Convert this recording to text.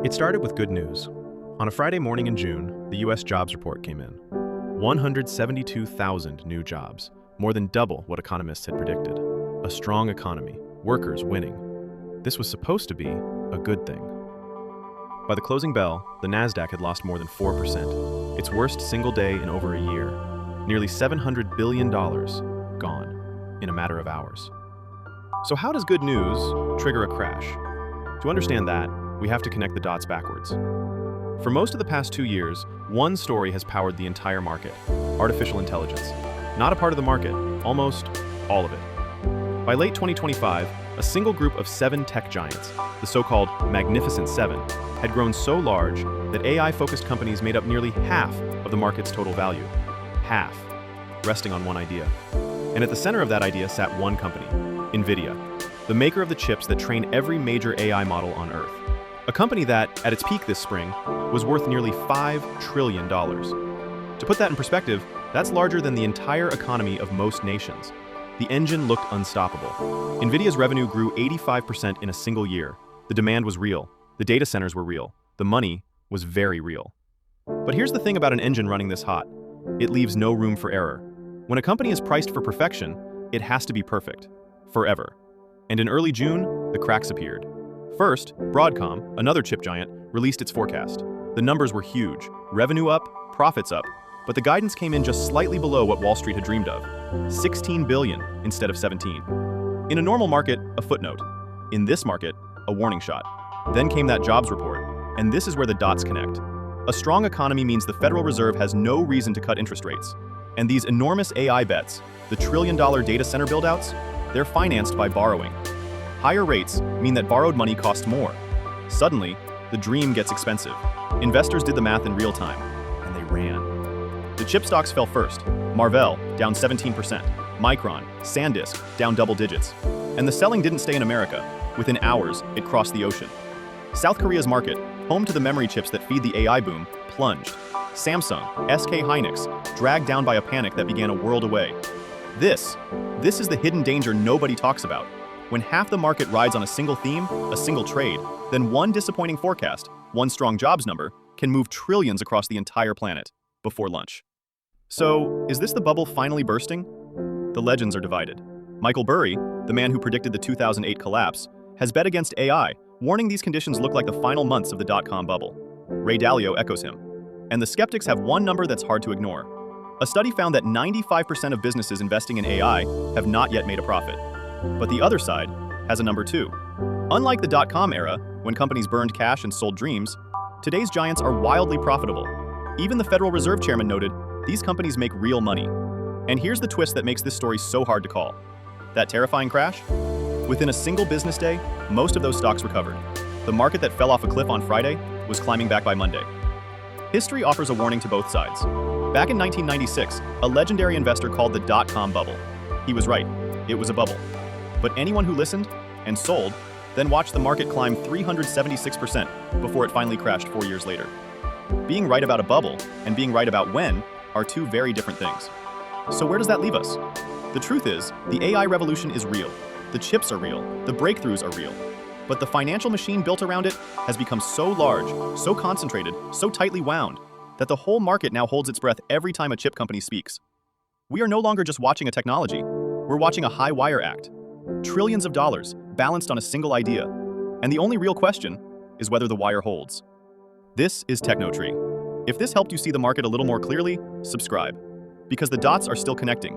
It started with good news. On a Friday morning in June, the U.S. jobs report came in. 172,000 new jobs, more than double what economists had predicted. A strong economy, workers winning. This was supposed to be a good thing. By the closing bell, the Nasdaq had lost more than 4%, its worst single day in over a year. Nearly $700 billion gone in a matter of hours. So how does good news trigger a crash? To understand that, we have to connect the dots backwards. For most of the past 2 years, one story has powered the entire market: artificial intelligence. Not a part of the market, almost all of it. By late 2025, a single group of 7 tech giants, the so-called Magnificent Seven, had grown so large that AI-focused companies made up nearly half of the market's total value. Half, resting on one idea. And at the center of that idea sat one company, Nvidia, the maker of the chips that train every major AI model on Earth. A company that, at its peak this spring, was worth nearly $5 trillion. To put that in perspective, that's larger than the entire economy of most nations. The engine looked unstoppable. Nvidia's revenue grew 85% in a single year. The demand was real. The data centers were real. The money was very real. But here's the thing about an engine running this hot. It leaves no room for error. When a company is priced for perfection, it has to be perfect. Forever. And in early June, the cracks appeared. First, Broadcom, another chip giant, released its forecast. The numbers were huge. Revenue up, profits up. But the guidance came in just slightly below what Wall Street had dreamed of. $16 billion instead of 17. In a normal market, a footnote. In this market, a warning shot. Then came that jobs report, and this is where the dots connect. A strong economy means the Federal Reserve has no reason to cut interest rates. And these enormous AI bets, the trillion-dollar data center buildouts, they're financed by borrowing. Higher rates mean that borrowed money costs more. Suddenly, the dream gets expensive. Investors did the math in real time, and they ran. The chip stocks fell first. Marvell, down 17%. Micron, SanDisk, down double digits. And the selling didn't stay in America. Within hours, it crossed the ocean. South Korea's market, home to the memory chips that feed the AI boom, plunged. Samsung, SK Hynix, dragged down by a panic that began a world away. This is the hidden danger nobody talks about. When half the market rides on a single theme, a single trade, then one disappointing forecast, one strong jobs number, can move trillions across the entire planet before lunch. So, is this the bubble finally bursting? The legends are divided. Michael Burry, the man who predicted the 2008 collapse, has bet against AI, warning these conditions look like the final months of the dot-com bubble. Ray Dalio echoes him. And the skeptics have one number that's hard to ignore. A study found that 95% of businesses investing in AI have not yet made a profit. But the other side has a number too. Unlike the dot-com era, when companies burned cash and sold dreams, today's giants are wildly profitable. Even the Federal Reserve chairman noted, these companies make real money. And here's the twist that makes this story so hard to call. That terrifying crash? Within a single business day, most of those stocks recovered. The market that fell off a cliff on Friday was climbing back by Monday. History offers a warning to both sides. Back in 1996, a legendary investor called the dot-com bubble. He was right, it was a bubble. But anyone who listened and sold then watched the market climb 376% before it finally crashed 4 years later. Being right about a bubble and being right about when are two very different things. So where does that leave us? The truth is, the AI revolution is real. The chips are real. The breakthroughs are real. But the financial machine built around it has become so large, so concentrated, so tightly wound, that the whole market now holds its breath every time a chip company speaks. We are no longer just watching a technology. We're watching a high wire act. Trillions of dollars balanced on a single idea. And the only real question is whether the wire holds. This is TechnoTree. If this helped you see the market a little more clearly, subscribe. Because the dots are still connecting.